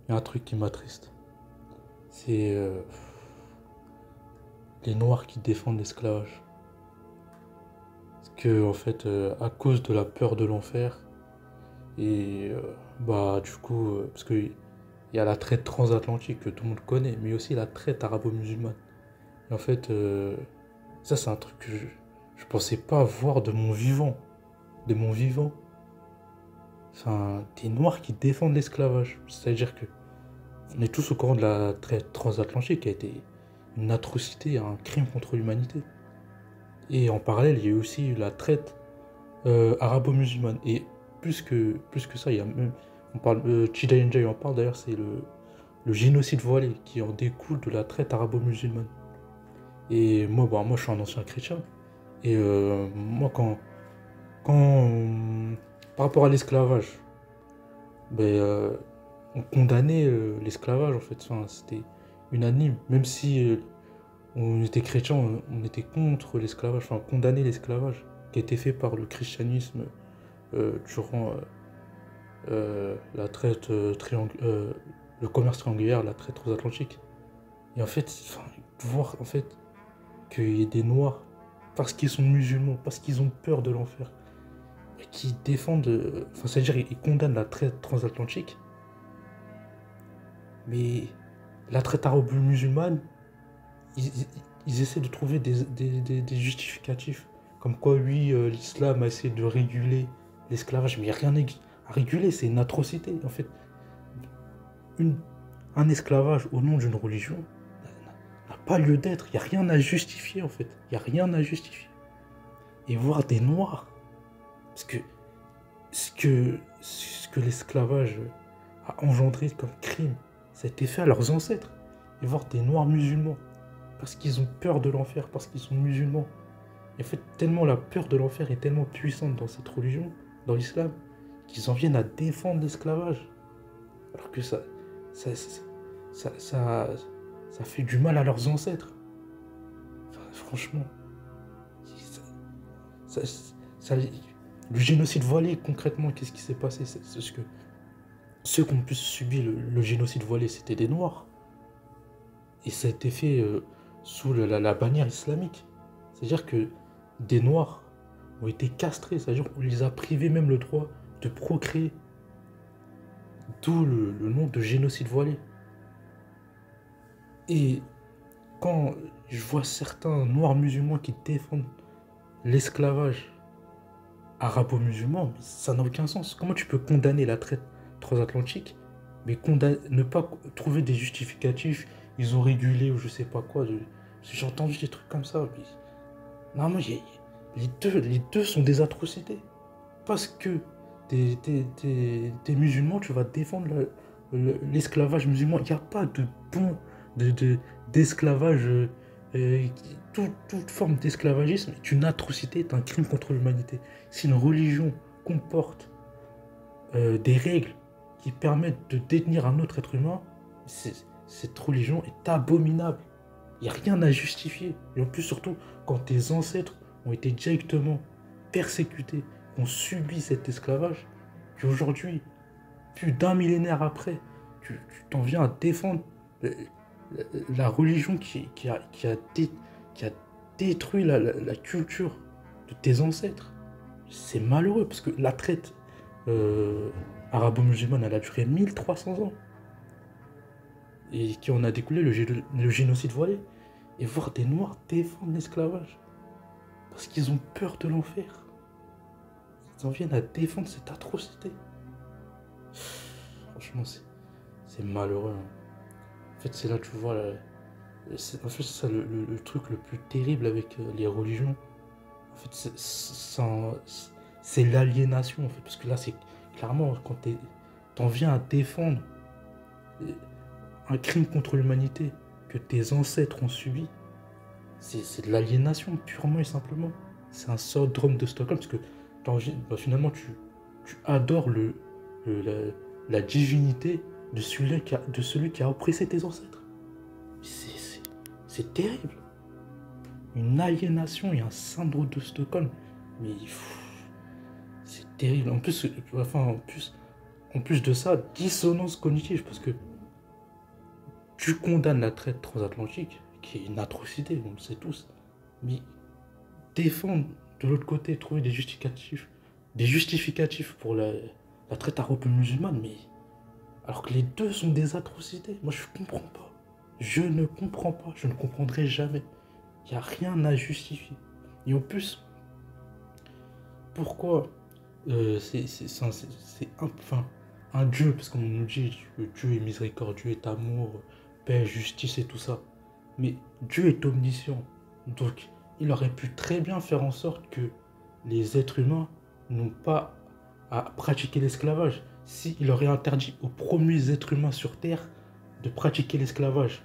il y a un truc qui m'attriste. C'est les Noirs qui défendent l'esclavage. Parce que, en fait, à cause de la peur de l'enfer, et bah, du coup, parce qu'il y a la traite transatlantique que tout le monde connaît, mais aussi la traite arabo-musulmane. Et en fait, ça, c'est un truc que je pensais pas voir de mon vivant. De mon vivant. Enfin, des Noirs qui défendent l'esclavage. C'est-à-dire que on est tous au courant de la traite transatlantique qui a été une atrocité, un crime contre l'humanité. Et en parallèle, il y a eu aussi la traite arabo-musulmane. Et plus que ça, il y a même, on parle, Chida Njai en parle d'ailleurs, c'est le génocide voilé qui en découle de la traite arabo-musulmane. Et moi, bah, moi, je suis un ancien chrétien. Et moi, par rapport à l'esclavage, ben, on condamnait l'esclavage en fait. Enfin, c'était unanime. Même si on était chrétien, on était contre l'esclavage, enfin, on condamnait l'esclavage qui a été fait par le christianisme durant la traite le commerce triangulaire, la traite transatlantique. Et en fait, enfin, voir en fait qu'il y ait des Noirs, parce qu'ils sont musulmans, parce qu'ils ont peur de l'enfer, qui défendent, enfin, c'est-à-dire ils condamnent la traite transatlantique, mais la traite arabo-musulmane, ils, ils essaient de trouver des justificatifs, comme quoi, oui, l'islam a essayé de réguler l'esclavage, mais il n'y a rien à réguler, c'est une atrocité. En fait, une, un esclavage au nom d'une religion n'a pas lieu d'être, il n'y a rien à justifier, en fait, il n'y a rien à justifier. Et voir des Noirs, parce que ce que l'esclavage a engendré comme crime, ça a été fait à leurs ancêtres. Et voir des Noirs musulmans, parce qu'ils ont peur de l'enfer, parce qu'ils sont musulmans. Et en fait, tellement la peur de l'enfer est tellement puissante dans cette religion, dans l'islam, qu'ils en viennent à défendre l'esclavage. Alors que ça, ça, ça, ça fait du mal à leurs ancêtres. Enfin, franchement, ça, ça, le génocide voilé, concrètement, qu'est-ce qui s'est passé? C'est ce que ceux qui ont pu subir le génocide voilé, c'était des Noirs. Et ça a été fait sous la bannière islamique. C'est-à-dire que des Noirs ont été castrés, c'est-à-dire qu'on les a privés même le droit de procréer. D'où le nom de génocide voilé. Et quand je vois certains Noirs musulmans qui défendent l'esclavage arabo-musulman, ça n'a aucun sens. Comment tu peux condamner la traite transatlantique, mais ne pas trouver des justificatifs, ils ont régulé ou je sais pas quoi. J'ai entendu des trucs comme ça. Mais... non, moi, les deux sont des atrocités. Parce que t'es musulman, tu vas défendre l'esclavage musulman. Il n'y a pas de bon d'esclavage. Toute forme d'esclavagisme est une atrocité, est un crime contre l'humanité. Si une religion comporte des règles qui permettent de détenir un autre être humain, cette religion est abominable. Il n'y a rien à justifier. Et en plus, surtout, quand tes ancêtres ont été directement persécutés, ont subi cet esclavage, qu'aujourd'hui, plus d'un millénaire après, tu t'en viens à défendre la religion qui a détruit la culture de tes ancêtres. C'est malheureux, parce que la traite arabo-musulmane, elle a duré 1300 ans. Et qui en a découlé le génocide voilé. Et voir des Noirs défendre l'esclavage. Parce qu'ils ont peur de l'enfer. Ils en viennent à défendre cette atrocité. Franchement, c'est malheureux. Hein. En fait, c'est là, tu vois, en fait, c'est ça le truc le plus terrible avec les religions. En fait, c'est l'aliénation, en fait. Parce que là, c'est clairement, quand t'en viens à défendre un crime contre l'humanité que tes ancêtres ont subi, c'est de l'aliénation, purement et simplement. C'est un syndrome de Stockholm, parce que bah, finalement, tu adores la divinité de celui qui a oppressé tes ancêtres. C'est terrible. Une aliénation et un syndrome de Stockholm. Mais c'est terrible. En plus de ça, dissonance cognitive, parce que tu condamnes la traite transatlantique, qui est une atrocité, on le sait tous, mais défendre de l'autre côté, trouver des justificatifs pour la traite arabo-musulmane, mais alors que les deux sont des atrocités, moi je comprends pas. Je ne comprends pas, je ne comprendrai jamais. Il n'y a rien à justifier. Et en plus, pourquoi enfin, un Dieu, parce qu'on nous dit que Dieu est miséricordieux, est amour, paix, justice et tout ça. Mais Dieu est omniscient. Donc, il aurait pu très bien faire en sorte que les êtres humains n'ont pas à pratiquer l'esclavage. S'il aurait interdit aux premiers êtres humains sur Terre de pratiquer l'esclavage,